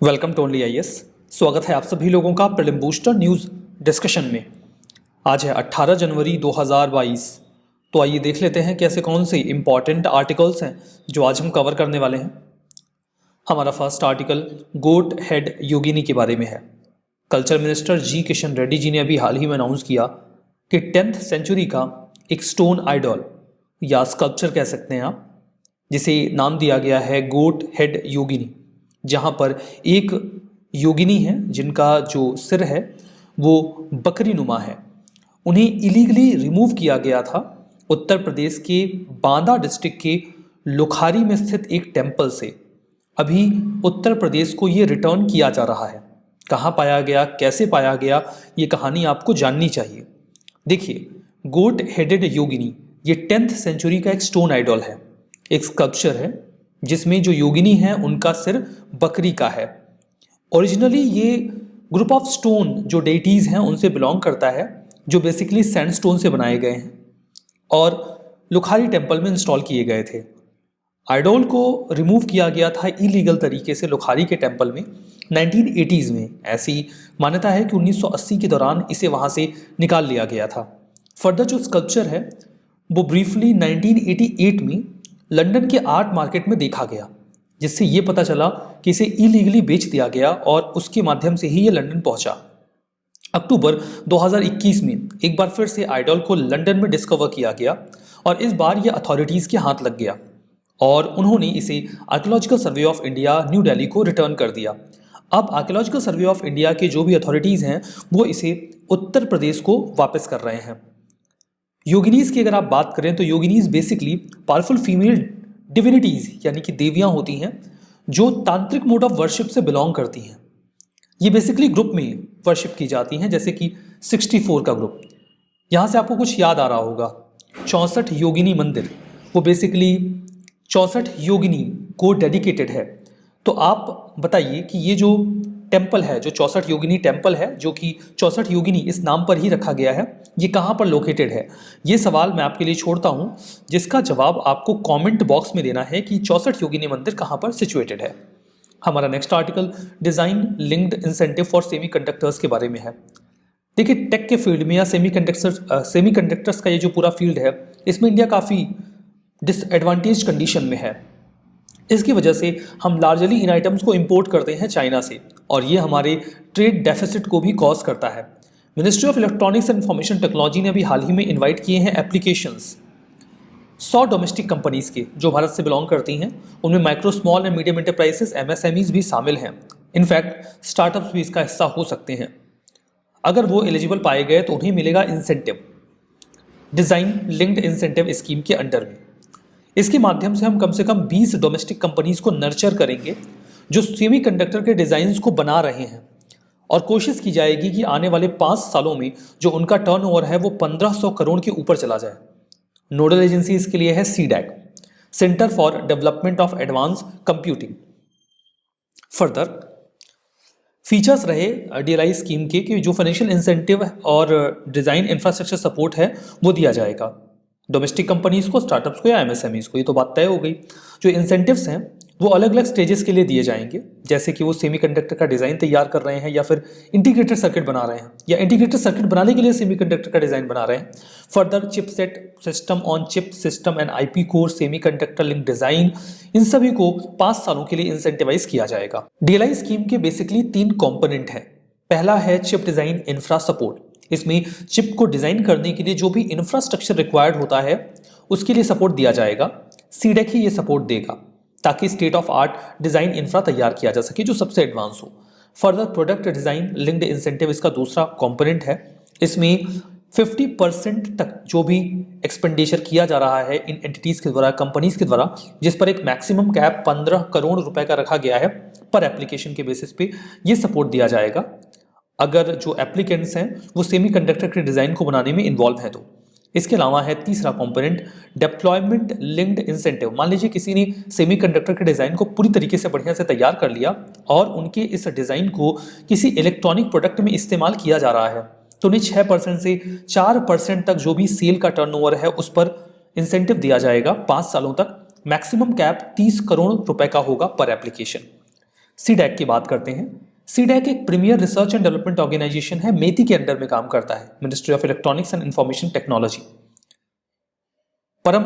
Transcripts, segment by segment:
Welcome to only IAS. स्वागत है आप सभी लोगों का प्रीलिम बूस्टर न्यूज़ डिस्कशन में। आज है 18 जनवरी 2022। तो आइए देख लेते हैं कैसे कौन से इंपॉर्टेंट आर्टिकल्स हैं जो आज हम कवर करने वाले हैं। हमारा फर्स्ट आर्टिकल गोट हेड योगिनी के बारे में है। कल्चर मिनिस्टर जी किशन रेड्डी जी ने अभी हाल ही में अनाउंस किया कि 10th सेंचुरी का एक स्टोन आइडॉल या स्कल्पचर कह सकते हैं आप, जिसे नाम दिया गया है गोट हेड योगिनी, जहाँ पर एक योगिनी है जिनका जो सिर है वो बकरी नुमा है। उन्हें इलीगली रिमूव किया गया था उत्तर प्रदेश के बांदा डिस्ट्रिक्ट के लुखारी में स्थित एक टेम्पल से। अभी उत्तर प्रदेश को ये रिटर्न किया जा रहा है। कहाँ पाया गया, कैसे पाया गया, ये कहानी आपको जाननी चाहिए। देखिए, गोट हेडेड योगिनी ये 10th सेंचुरी का एक स्टोन आइडॉल है, एक स्कल्पचर है जिसमें जो योगिनी है उनका सिर बकरी का है। ओरिजिनली ये ग्रुप ऑफ स्टोन जो डेटीज़ हैं उनसे बिलोंग करता है, जो बेसिकली सैंडस्टोन से बनाए गए हैं और लुखारी टेम्पल में इंस्टॉल किए गए थे। आइडोल को रिमूव किया गया था इलीगल तरीके से लुखारी के टेम्पल में 1980s में। ऐसी मान्यता है कि 1980 के दौरान इसे वहाँ से निकाल लिया गया था। फर्दर जो स्कल्पचर है वो ब्रीफली 1988 में लंदन के आर्ट मार्केट में देखा गया, जिससे ये पता चला कि इसे इलीगली बेच दिया गया और उसके माध्यम से ही ये लंदन पहुंचा। अक्टूबर 2021 में एक बार फिर से आइडॉल को लंदन में डिस्कवर किया गया और इस बार ये अथॉरिटीज़ के हाथ लग गया और उन्होंने इसे archaeological survey of India new Delhi को रिटर्न कर दिया। अब आर्कियोलॉजिकल सर्वे ऑफ इंडिया के जो भी अथॉरिटीज़ हैं वो इसे उत्तर प्रदेश को वापस कर रहे हैं। योगिनीज की अगर आप बात करें तो योगिनीज बेसिकली पावरफुल फीमेल डिविनिटीज़ यानी कि देवियाँ होती हैं जो तांत्रिक मोड ऑफ वर्शिप से बिलोंग करती हैं। ये बेसिकली ग्रुप में वर्शिप की जाती हैं, जैसे कि 64 का ग्रुप। यहाँ से आपको कुछ याद आ रहा होगा, 64 योगिनी मंदिर, वो बेसिकली 64 योगिनी को डेडिकेटेड है। तो आप बताइए कि ये जो टेम्पल है, जो 64 योगिनी टेम्पल है, जो कि 64 योगिनी इस नाम पर ही रखा गया है, ये कहाँ पर लोकेटेड है? ये सवाल मैं आपके लिए छोड़ता हूँ, जिसका जवाब आपको कमेंट बॉक्स में देना है कि 64 योगिनी मंदिर कहाँ पर सिचुएटेड है। हमारा next article design linked incentive for semiconductors के बारे में है। देखिए, टेक के फील्ड में या सेमीकंडक्टर्स का ये जो पूरा फील्ड है, इसमें इंडिया काफ़ी डिसएडवांटेज कंडीशन में है। इसकी वजह से हम लार्जली इन आइटम्स को इंपोर्ट करते हैं चाइना से और ये हमारे ट्रेड डेफिसिट को भी कॉज करता है। Ministry of electronics and information technology ने अभी हाल ही में इनवाइट किए हैं एप्लीकेशंस 100 डोमेस्टिक कंपनीज़ के जो भारत से बिलोंग करती हैं। उनमें micro small and medium enterprises MSMEs भी शामिल हैं। इनफैक्ट स्टार्टअप्स भी इसका हिस्सा हो सकते हैं। अगर वो एलिजिबल पाए गए तो उन्हें मिलेगा incentive, design linked incentive scheme के अंडर में। इसके माध्यम से हम कम से कम 20 डोमेस्टिक कंपनीज़ को नर्चर करेंगे जो सेमीकंडक्टर के डिज़ाइंस को बना रहे हैं और कोशिश की जाएगी कि आने वाले 5 सालों में जो उनका टर्नओवर है वो 1500 करोड़ के ऊपर चला जाए। नोडल एजेंसी इसके लिए है CDAC, centre for development of advance computing. Further features रहे DLI स्कीम के कि जो फाइनेंशियल इंसेंटिव और डिज़ाइन इंफ्रास्ट्रक्चर सपोर्ट है वो दिया जाएगा डोमेस्टिक कंपनीज़ को, स्टार्टअप्स को या MSMEs को। ये तो बात तय हो गई। जो इंसेंटिव्स हैं वो अलग अलग स्टेजेस के लिए दिए जाएंगे, जैसे कि वो सेमीकंडक्टर का डिज़ाइन तैयार कर रहे हैं या फिर इंटीग्रेटेड सर्किट बना रहे हैं या इंटीग्रेटेड सर्किट बनाने के लिए सेमीकंडक्टर का डिज़ाइन बना रहे हैं। Further chipset, system on chip, system and IP core, semiconductor link design, इन सभी को 5 सालों के लिए इंसेंटिवाइज किया जाएगा। DLI स्कीम के बेसिकली 3 कॉम्पोनेंट हैं। पहला है चिप डिज़ाइन इंफ्रा सपोर्ट। इसमें चिप को डिज़ाइन करने के लिए जो भी इंफ्रास्ट्रक्चर रिक्वायर्ड होता है उसके लिए सपोर्ट दिया जाएगा। CDAC ही ये सपोर्ट देगा ताकि state of art design infra तैयार किया जा सके जो सबसे एडवांस हो। Further product design linked incentive इसका दूसरा कंपोनेंट है। इसमें 50% तक जो भी एक्सपेंडिचर किया जा रहा है इन एंटिटीज़ के द्वारा, कंपनीज़ के द्वारा, जिस पर एक मैक्सिमम कैप 15 करोड़ रुपए का रखा गया है पर एप्लीकेशन के बेसिस पे, ये सपोर्ट दिया जाएगा अगर जो एप्लीकेंट्स हैं वो सेमीकंडक्टर के डिज़ाइन को बनाने में इन्वॉल्व हैं तो। इसके अलावा है तीसरा कंपोनेंट डिप्लॉयमेंट लिंक्ड इंसेंटिव। मान लीजिए किसी ने सेमीकंडक्टर के डिज़ाइन को पूरी तरीके से बढ़िया से तैयार कर लिया और उनके इस डिज़ाइन को किसी इलेक्ट्रॉनिक प्रोडक्ट में इस्तेमाल किया जा रहा है तो उन्हें 6% से 4% तक जो भी सेल का टर्नओवर है उस पर इंसेंटिव दिया जाएगा 5 सालों तक। मैक्सिमम कैप 30 करोड़ रुपए का होगा पर एप्लीकेशन। सीडैक की बात करते हैं। सीडैक एक premier research and development organisation है, मेती के अंडर में काम करता है, ministry of electronics and information technology. Param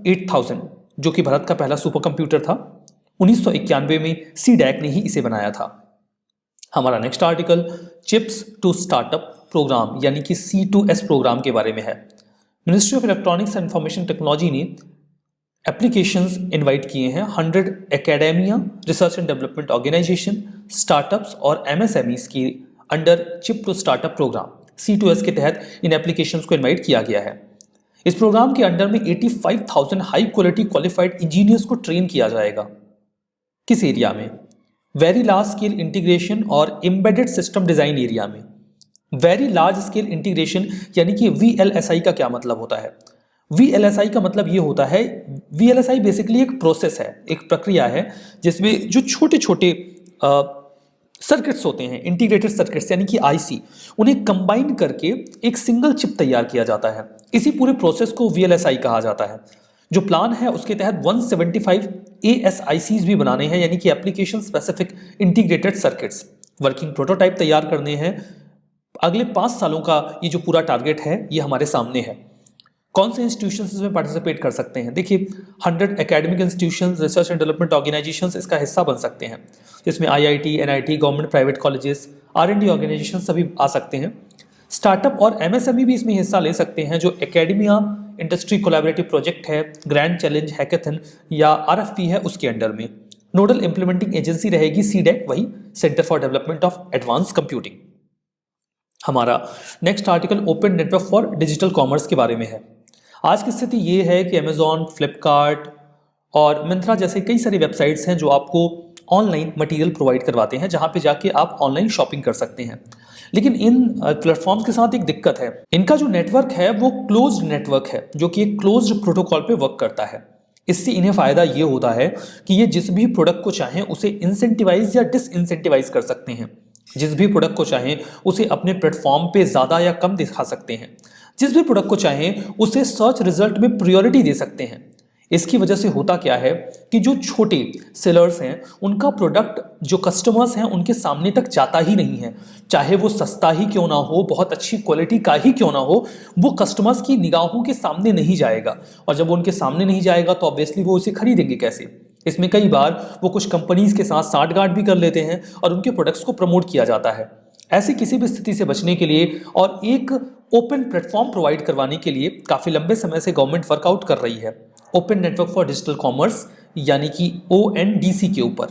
8000 जो कि भारत का पहला सुपर कंप्यूटर था, 1991 में सीडैक ने ही इसे बनाया था। हमारा next article chips to startup programme यानी कि C2S प्रोग्राम के बारे में है। Ministry of electronics and information technology ने एप्लीकेशंस इनवाइट किए हैं 100 academia, research and development organisation, startups और MSMEs की under chip to startup programme C2S के तहत इन एप्लीकेशंस को इनवाइट किया गया है। इस प्रोग्राम के अंडर में 85,000 हाई क्वालिटी क्वालिफाइड इंजीनियर्स को ट्रेन किया जाएगा। किस एरिया में? वेरी लार्ज स्केल इंटीग्रेशन और एम्बेडेड सिस्टम डिजाइन एरिया में। वेरी लार्ज स्केल इंटीग्रेशन यानी कि VLSI का क्या मतलब होता है? VLSI का मतलब ये होता है, VLSI बेसिकली एक प्रोसेस है, एक प्रक्रिया है जिसमें जो छोटे छोटे सर्किट्स होते हैं, इंटीग्रेटेड सर्किट्स यानी कि IC, उन्हें कंबाइन करके एक सिंगल चिप तैयार किया जाता है। इसी पूरे प्रोसेस को VLSI कहा जाता है। जो प्लान है उसके तहत 175 ASICs भी बनाने हैं, यानी कि application specific integrated circuits. Working prototype तैयार करने हैं। अगले 5 सालों का ये जो पूरा टारगेट है ये हमारे सामने है। कौन से इंस्टीट्यूशंस इसमें पार्टिसिपेट कर सकते हैं? देखिए 100 academic institutions, research and development organisations इसका हिस्सा बन सकते हैं, जिसमें IIT, NIT, government private colleges, R&D organisation सभी आ सकते हैं। स्टार्टअप और MSME भी इसमें हिस्सा ले सकते हैं। जो एकेडमिया इंडस्ट्री कोलैबोरेटिव प्रोजेक्ट है, ग्रैंड चैलेंज हैकेथन या RFP है, उसके अंडर में नोडल इंप्लीमेंटिंग एजेंसी रहेगी सीडैक, वही centre for development of advance computing. हमारा next article open network for digital commerce के बारे में है। आज की स्थिति ये है कि अमेजॉन, फ्लिपकार्ट और मिंत्रा जैसे कई सारी वेबसाइट्स हैं जो आपको ऑनलाइन मटेरियल प्रोवाइड करवाते हैं, जहां पे जाके आप ऑनलाइन शॉपिंग कर सकते हैं। लेकिन इन प्लेटफॉर्म्स के साथ एक दिक्कत है, इनका जो नेटवर्क है वो क्लोज्ड नेटवर्क है, जो कि एक क्लोज्ड प्रोटोकॉल पे वर्क करता है। इससे इन्हें फायदा ये होता है कि ये जिस भी प्रोडक्ट को चाहें उसे इंसेंटिवाइज या डिसइंसेंटिवाइज कर सकते हैं। जिस भी प्रोडक्ट को चाहें उसे अपने प्लेटफॉर्म पे ज़्यादा या कम दिखा सकते हैं। जिस भी प्रोडक्ट को चाहें उसे सर्च रिजल्ट में प्रायोरिटी दे सकते हैं। इसकी वजह से होता क्या है कि जो छोटे सेलर्स हैं उनका प्रोडक्ट जो कस्टमर्स हैं उनके सामने तक जाता ही नहीं है। चाहे वो सस्ता ही क्यों ना हो, बहुत अच्छी क्वालिटी का ही क्यों ना हो, वो कस्टमर्स की निगाहों के सामने नहीं जाएगा। और जब वो उनके सामने नहीं जाएगा तो ऑब्वियसली वो उसे खरीदेंगे कैसे? इसमें कई बार वो कुछ कंपनीज के साथ साठगांठ भी कर लेते हैं और उनके प्रोडक्ट्स को प्रमोट किया जाता है। ऐसी किसी भी स्थिति से बचने के लिए और एक ओपन प्लेटफॉर्म प्रोवाइड करवाने के लिए काफ़ी लंबे समय से गवर्नमेंट वर्कआउट कर रही है open network for digital commerce यानी कि ONDC के ऊपर।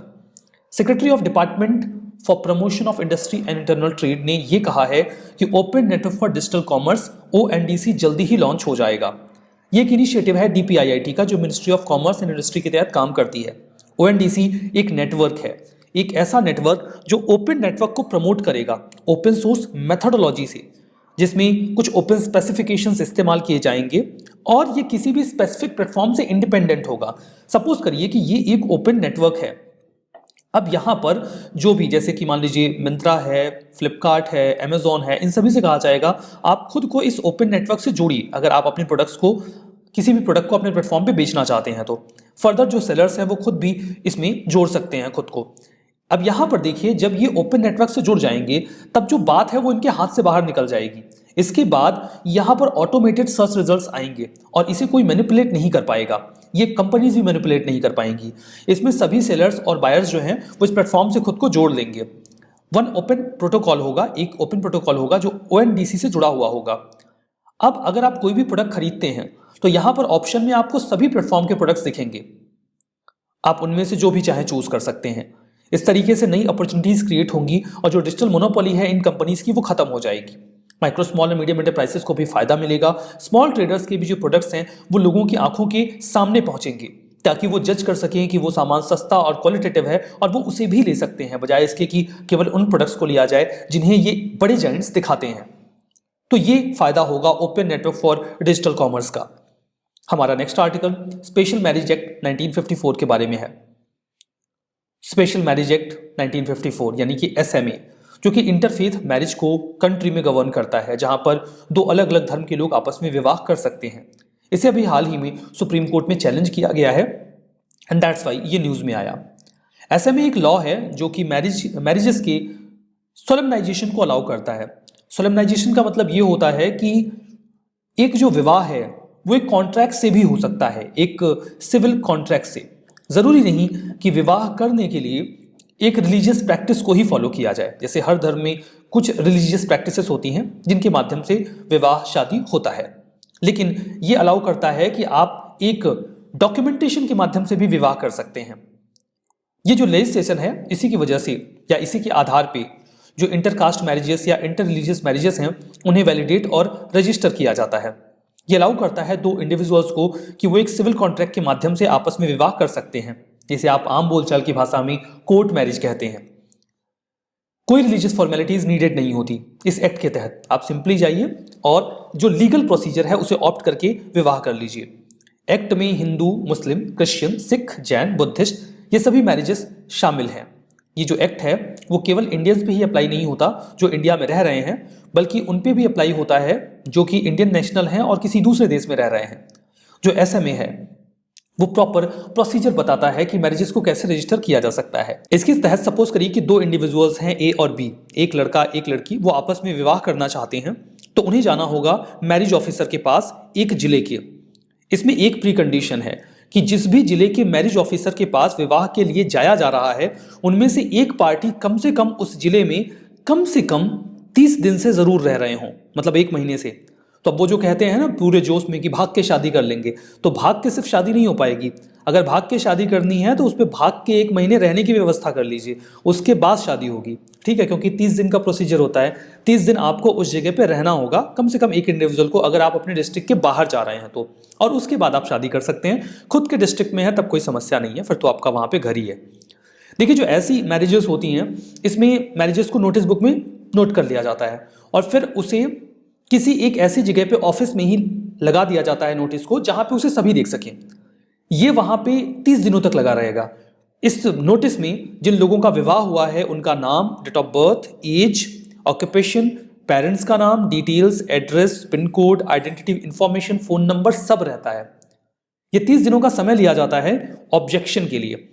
Secretary of department for promotion of industry and internal trade ने यह कहा है कि open network for digital commerce ONDC जल्दी ही लॉन्च हो जाएगा। ये एक इनिशिएटिव है DPIIT का, जो ministry of commerce and industry के तहत काम करती है। ONDC एक नेटवर्क है, एक ऐसा नेटवर्क जो ओपन नेटवर्क को प्रमोट करेगा ओपन सोर्स मेथोडोलॉजी से, जिसमें कुछ ओपन स्पेसिफिकेशंस इस्तेमाल किए जाएंगे और ये किसी भी स्पेसिफिक प्लेटफॉर्म से इंडिपेंडेंट होगा। सपोज करिए कि ये एक ओपन नेटवर्क है। अब यहाँ पर जो भी, जैसे कि मान लीजिए मिंत्रा है, फ्लिपकार्ट है, अमेजॉन है, इन सभी से कहा जाएगा आप खुद को इस ओपन नेटवर्क से जोड़िए। अगर आप अपने प्रोडक्ट्स को, किसी भी प्रोडक्ट को अपने प्लेटफॉर्म पे बेचना चाहते हैं तो फर्दर जो सेलर्स हैं वो खुद भी इसमें जोड़ सकते हैं खुद को। अब यहाँ पर देखिए, जब ये ओपन नेटवर्क से जुड़ जाएंगे तब जो बात है वो इनके हाथ से बाहर निकल जाएगी। इसके बाद यहाँ पर ऑटोमेटेड सर्च रिजल्ट्स आएंगे और इसे कोई मैनिपुलेट नहीं कर पाएगा, ये कंपनीज भी मैनिपुलेट नहीं कर पाएंगी। इसमें सभी सेलर्स और बायर्स जो हैं वो इस प्लेटफॉर्म से खुद को जोड़ लेंगे। वन ओपन प्रोटोकॉल होगा, एक ओपन प्रोटोकॉल होगा जो ONDC से जुड़ा हुआ होगा। अब अगर आप कोई भी प्रोडक्ट खरीदते हैं तो यहाँ पर ऑप्शन में आपको सभी प्लेटफॉर्म के प्रोडक्ट्स दिखेंगे, आप उनमें से जो भी चाहे चूज कर सकते हैं। इस तरीके से नई अपॉर्चुनिटीज क्रिएट होंगी और जो डिजिटल मोनोपोली है इन कंपनीज की वो खत्म हो जाएगी। माइक्रो स्मॉल और मीडियम एंटरप्राइजेस को भी फायदा मिलेगा। स्मॉल ट्रेडर्स के भी जो प्रोडक्ट्स हैं वो लोगों की आंखों के सामने पहुंचेंगे ताकि वो जज कर सकें कि वो सामान सस्ता और क्वालिटेटिव है और वो उसे भी ले सकते हैं, बजाय इसके कि केवल उन प्रोडक्ट्स को लिया जाए जिन्हें ये बड़े जायंट्स दिखाते हैं। तो ये फायदा होगा open network for digital commerce का। हमारा next article special marriage act 1954 के बारे में है। स्पेशल मैरिज एक्ट 1954 यानी कि SMA, जो कि इंटरफेथ मैरिज को कंट्री में गवर्न करता है, जहां पर दो अलग अलग धर्म के लोग आपस में विवाह कर सकते हैं। इसे अभी हाल ही में सुप्रीम कोर्ट में चैलेंज किया गया है एंड दैट्स वाई ये न्यूज में आया। ऐसे में एक लॉ है जो कि मैरिजेस के सोलेमनाइजेशन को अलाउ करता है। सोलेमनाइजेशन का मतलब ये होता है कि एक जो विवाह है वो एक कॉन्ट्रैक्ट से भी हो सकता है, एक सिविल कॉन्ट्रैक्ट से। जरूरी नहीं कि विवाह करने के लिए एक रिलीजियस प्रैक्टिस को ही फॉलो किया जाए। जैसे हर धर्म में कुछ रिलीजियस प्रैक्टिसेस होती हैं जिनके माध्यम से विवाह शादी होता है, लेकिन ये अलाउ करता है कि आप एक डॉक्यूमेंटेशन के माध्यम से भी विवाह कर सकते हैं। ये जो लेजिस्लेशन है इसी की वजह से या इसी के आधार पे जो इंटरकास्ट मैरिजेस या इंटर रिलीजियस मैरिजेस हैं उन्हें वैलिडेट और रजिस्टर किया जाता है। ये अलाउ करता है दो इंडिविजुअल्स को कि वो एक सिविल कॉन्ट्रैक्ट के माध्यम से आपस में विवाह कर सकते हैं, जिसे आप आम बोलचाल की भाषा में कोर्ट मैरिज कहते हैं। कोई रिलीजियस फॉर्मेलिटीज नीडेड नहीं होती इस एक्ट के तहत। आप सिंपली जाइए और जो लीगल प्रोसीजर है उसे ऑप्ट करके विवाह कर लीजिए। एक्ट में हिंदू, मुस्लिम, क्रिश्चियन, सिख, जैन, बुद्धिस्ट ये सभी मैरिजेस शामिल हैं। ये जो एक्ट है वो केवल इंडियंस पे ही अप्लाई नहीं होता जो इंडिया में रह रहे हैं, बल्कि उन पे भी अप्लाई होता है जो कि इंडियन नेशनल हैं और किसी दूसरे देश में रह रहे हैं। जो SMA है वो प्रॉपर प्रोसीजर बताता है कि मैरिजेस को कैसे रजिस्टर किया जा सकता है। इसके तहत सपोज करिए कि दो इंडिविजुअल्स हैं A और B, एक लड़का एक लड़की, वो आपस में विवाह करना चाहते हैं तो उन्हें जाना होगा मैरिज ऑफिसर के पास एक जिले के। इसमें एक प्री कंडीशन है कि जिस भी जिले के मैरिज ऑफिसर के पास विवाह के लिए जाया जा रहा है उनमें से एक पार्टी कम से कम उस जिले में कम से कम 30 दिन से जरूर रह रहे हों, मतलब 1 महीने से। तो अब वो जो कहते हैं ना पूरे जोश में कि भाग के शादी कर लेंगे, तो भाग के सिर्फ शादी नहीं हो पाएगी। अगर भाग के शादी करनी है तो उस पर भाग के 1 महीने रहने की व्यवस्था कर लीजिए, उसके बाद शादी होगी, ठीक है? क्योंकि 30 दिन का प्रोसीजर होता है। 30 दिन आपको उस जगह पे रहना होगा कम से कम एक इंडिविजुअल को, अगर आप अपने डिस्ट्रिक्ट के बाहर जा रहे हैं तो, और उसके बाद आप शादी कर सकते हैं। खुद के डिस्ट्रिक्ट में है तब कोई समस्या नहीं है, फिर तो आपका वहाँ पे घर ही है। देखिए जो ऐसी मैरिजेस होती हैं इसमें मैरिजेस को नोटिस बुक में नोट कर लिया जाता है और फिर उसे किसी एक ऐसी जगह पे ऑफिस में ही लगा दिया जाता है नोटिस को, जहां पे उसे सभी देख सकें। ये वहां पे 30 दिनों तक लगा रहेगा। इस नोटिस में जिन लोगों का विवाह हुआ है उनका नाम, date of birth, age, occupation, parents का नाम, details, address, pin code, identity information, phone number सब रहता है। ये 30 दिनों का समय लिया जाता है ऑब्जेक्शन के लिए।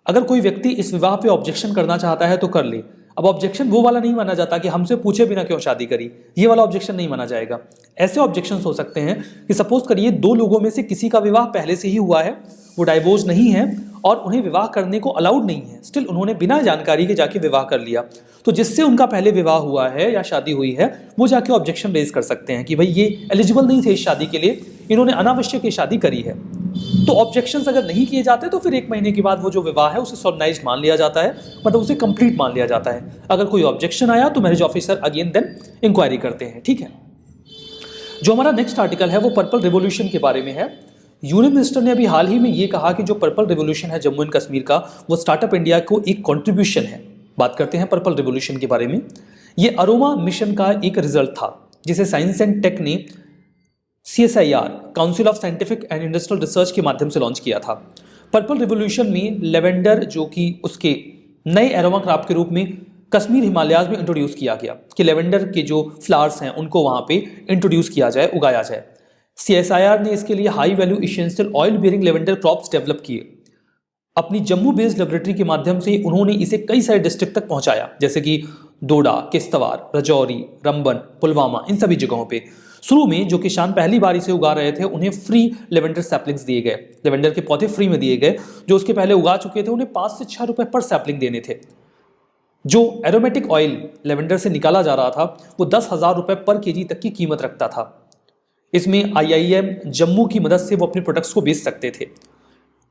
अगर कोई व्यक्ति इस विवाह पे ऑब्जेक्शन करना चाहता है तो कर ले। अब ऑब्जेक्शन वो वाला नहीं माना जाता कि हमसे पूछे बिना क्यों शादी करी, ये वाला ऑब्जेक्शन नहीं माना जाएगा। ऐसे ऑब्जेक्शंस हो सकते हैं कि सपोज करिए 2 लोगों में से किसी का विवाह पहले से ही हुआ है, वो डाइवोर्स नहीं है और उन्हें विवाह करने को अलाउड नहीं है, स्टिल उन्होंने बिना जानकारी के जाके विवाह कर लिया, तो जिससे उनका पहले विवाह हुआ है या शादी हुई है वो जाके ऑब्जेक्शन रेज कर सकते हैं कि भाई ये एलिजिबल नहीं थे इस शादी के लिए, इन्होंने अनावश्यक ये शादी करी है। तो ऑब्जेक्शंस अगर नहीं किए जाते तो फिर 1 महीने के बाद वो जो विवाह है उसे सॉलनाइज्ड मान लिया जाता है, मतलब उसे कंप्लीट मान लिया जाता है। अगर कोई ऑब्जेक्शन आया तो marriage officer again then inquiry करते हैं, ठीक है? जो हमारा नेक्स्ट आर्टिकल है वो पर्पल रिवॉल्यूशन के बारे में है। यूनियन मिनिस्टर ने अभी हाल ही में ये कहा कि जो पर्पल रिवॉल्यूशन है जम्मू एंड कश्मीर का, वो स्टार्टअप इंडिया को एक कॉन्ट्रीब्यूशन है। बात करते हैं पर्पल रिवॉल्यूशन के बारे में। ये अरोमा मिशन का एक रिजल्ट था जिसे साइंस एंड टेक ने CSIR, council of scientific and industrial research के माध्यम से लॉन्च किया था। पर्पल रिवॉल्यूशन में लेवेंडर, जो कि उसके नए एरोमा क्रॉप के रूप में कश्मीर हिमालयाज में इंट्रोड्यूस किया गया कि लेवेंडर के जो फ्लावर्स हैं उनको वहाँ पे इंट्रोड्यूस किया जाए, उगाया जाए। CSIR ने इसके लिए high value essential oil bearing lavender crops develop किए। अपनी जम्मू बेस्ड लेबोरेटरी के माध्यम से उन्होंने इसे कई सारे डिस्ट्रिक्ट तक पहुंचाया, जैसे कि डोडा, किश्तवाड़, राजौरी, रंबन, पुलवामा, इन सभी जगहों पे। शुरू में जो किसान पहली बार इसे उगा रहे थे उन्हें फ्री लेवेंडर सैपलिंग्स दिए गए, लेवेंडर के पौधे फ्री में दिए गए। जो उसके पहले उगा चुके थे उन्हें 5 से 6 रुपए पर सैपलिंग देने थे। जो एरोमेटिक ऑयल लेवेंडर से निकाला जा रहा था वो 10,000 रुपए पर केजी तक की कीमत रखता था। इसमें IIM जम्मू की मदद से वो अपने प्रोडक्ट्स को बेच सकते थे।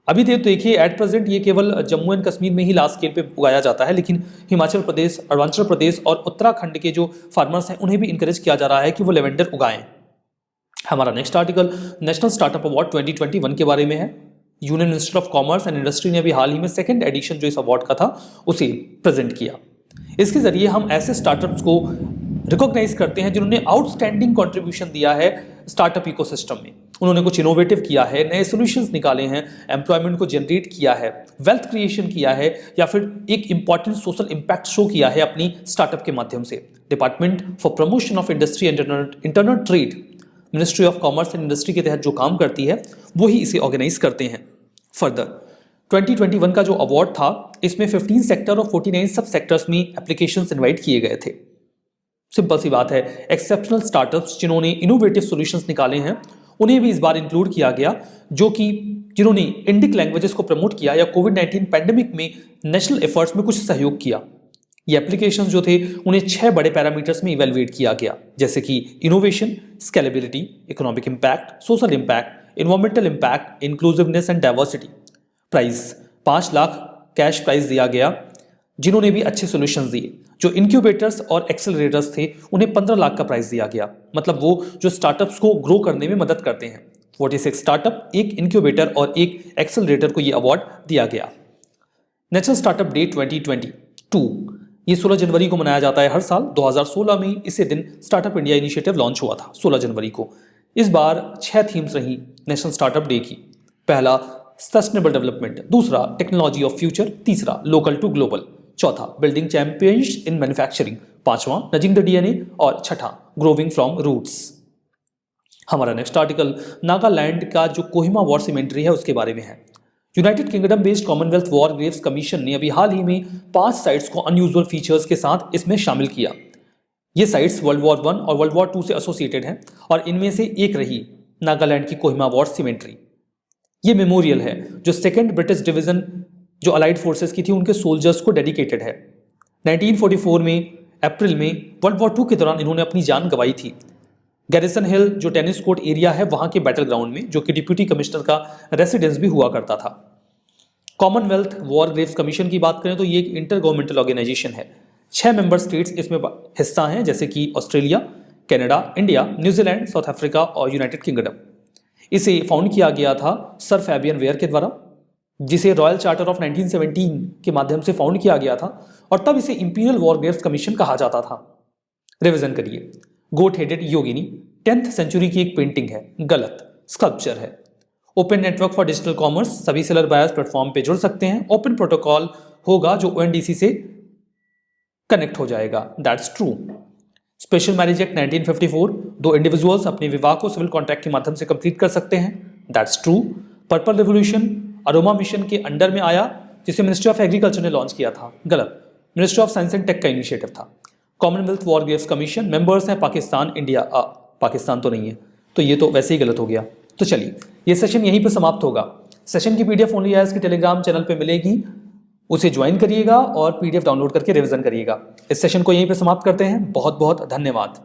अभी देखिए एट प्रेजेंट ये केवल जम्मू एंड कश्मीर में ही लार्ज स्केल पे उगाया जाता है, लेकिन हिमाचल प्रदेश, अरुणाचल प्रदेश और उत्तराखंड के जो फार्मर्स हैं उन्हें भी इंकरेज किया जा रहा है कि वो लेवेंडर उगाएं। हमारा next article national startup award 2021 के बारे में है। Union minister of commerce and industry ने अभी हाल ही में 2nd एडिशन जो इस अवार्ड का था उसे प्रेजेंट किया। इसके जरिए हम ऐसे स्टार्टअप्स को रिकॉग्नाइज करते हैं जिन्होंने आउटस्टैंडिंग कंट्रीब्यूशन दिया है स्टार्टअप इकोसिस्टम में। उन्होंने कुछ इनोवेटिव किया है, नए सॉल्यूशंस निकाले हैं, एम्प्लॉयमेंट को जनरेट किया है, वेल्थ क्रिएशन किया है, या फिर एक इंपॉर्टेंट सोशल इंपैक्ट शो किया है अपनी स्टार्टअप के माध्यम से। Department for promotion of industry and internal trade, ministry of commerce and industry के तहत जो काम करती है वो ही इसे ऑर्गेनाइज करते हैं। फर्दर 2021 का जो अवार्ड था इसमें 15 सेक्टर और 49 सब सेक्टर्स में एप्लीकेशंस इनवाइट किए गए थे। सिंपल सी बात है, एक्सेप्शनल स्टार्टअप्स जिन्होंने इनोवेटिव सॉल्यूशंस निकाले हैं उन्हें भी इस बार इंक्लूड किया गया, जिन्होंने इंडिक लैंग्वेजेस को प्रमोट किया या कोविड-19 पैंडेमिक में नेशनल एफर्ट्स में कुछ सहयोग किया। ये एप्लीकेशंस जो थे उन्हें 6 बड़े पैरामीटर्स में इवेलुएट किया गया, जैसे कि innovation, scalability, economic impact, social impact, environmental impact, inclusiveness and diversity. Price 5 lakh cash price दिया गया जिन्होंने भी अच्छे सॉल्यूशंस दिए। जो इंक्यूबेटर्स और एक्सेलरेटर्स थे उन्हें 15 लाख का प्राइस दिया गया, मतलब वो जो स्टार्टअप्स को ग्रो करने में मदद करते हैं। 46 स्टार्टअप, एक इंक्यूबेटर और एक एक्सेलरेटर को ये अवार्ड दिया गया। नेशनल स्टार्टअप डे 2022 ये 16 जनवरी को मनाया जाता है हर साल। 2016 में इसी दिन स्टार्टअप इंडिया इनिशिएटिव लॉन्च हुआ था 16 जनवरी को। इस बार 6 थीम्स रही नेशनल स्टार्टअप डे की। पहला सस्टेनेबल डेवलपमेंट, दूसरा टेक्नोलॉजी ऑफ फ्यूचर, तीसरा लोकल टू ग्लोबल, चौथा बिल्डिंग चैंपियंस इन मैन्युफैक्चरिंग, पांचवा नजिंग द डीएनए और छठा ग्रोविंग फ्रॉम रूट्स। हमारा नेक्स्ट आर्टिकल नागालैंड का जो कोहिमा वॉर सिमेंट्री है उसके बारे में है। United kingdom based Commonwealth war graves commission ने अभी हाल ही में 5 साइट्स को अनयूजुअल फीचर्स के साथ इसमें शामिल किया। ये साइट्स वर्ल्ड वॉर 1 और वर्ल्ड वॉर 2 से एसोसिएटेड हैं और इनमें से एक रही नागालैंड की कोहिमा वॉर सिमेंट्री। ये मेमोरियल है जो सेकेंड ब्रिटिश डिवीजन जो अलाइड फोर्सेस की थी उनके सोल्जर्स को डेडिकेटेड है। 1944 में अप्रैल में वर्ल्ड वॉर 2 के दौरान इन्होंने अपनी जान गंवाई थी। गैरिसन हिल जो टेनिस कोर्ट एरिया है वहां के बैटल ग्राउंड में, जो कि डिप्यूटी कमिश्नर का रेसिडेंस भी हुआ करता था। कॉमनवेल्थ वॉर ग्रेव्स कमीशन की बात करें तो ये एक इंटर गवर्नमेंटल ऑर्गेनाइजेशन है। 6 मेंबर स्टेट्स इसमें हिस्सा हैं, जैसे कि Australia, Canada, India, New Zealand, south Africa और यूनाइटेड किंगडम। इसे फाउंड किया गया था सर फैबियन वेयर के द्वारा, जिसे रॉयल चार्टर ऑफ 1917 के माध्यम से फाउंड किया गया था और तब इसे इंपीरियल वॉर ग्रेव्स कमीशन कहा जाता था। रिवीजन करिए। गोट हेडेड योगिनी 10th सेंचुरी की एक पेंटिंग है, गलत, स्कल्पचर है। Open network for digital commerce, सभी सेलर बायर्स प्लेटफॉर्म पे जुड़ सकते हैं। ओपन प्रोटोकॉल होगा जो ONDC से कनेक्ट हो जाएगा, that's true. Special marriage act 1954, 2 individuals अपने विवाह को सिविल कॉन्ट्रैक्ट के माध्यम से कंप्लीट कर सकते हैं, that's true. Purple revolution aroma mission के अंडर में आया, जिसे मिनिस्ट्री ऑफ एग्रीकल्चर ने लॉन्च किया था, गलत, ministry of science and tech का इनिशिएटिव था। Commonwealth war graves commission members हैं पाकिस्तान, इंडिया, पाकिस्तान तो नहीं है, तो ये तो वैसे ही गलत हो गया। तो चलिए ये सेशन यहीं पर समाप्त होगा। सेशन की PDF ओनली आयर्स के टेलीग्राम चैनल पे मिलेगी, उसे ज्वाइन करिएगा और PDF डाउनलोड करके रिवीजन करिएगा। इस सेशन को यहीं पे समाप्त करते हैं। बहुत बहुत धन्यवाद।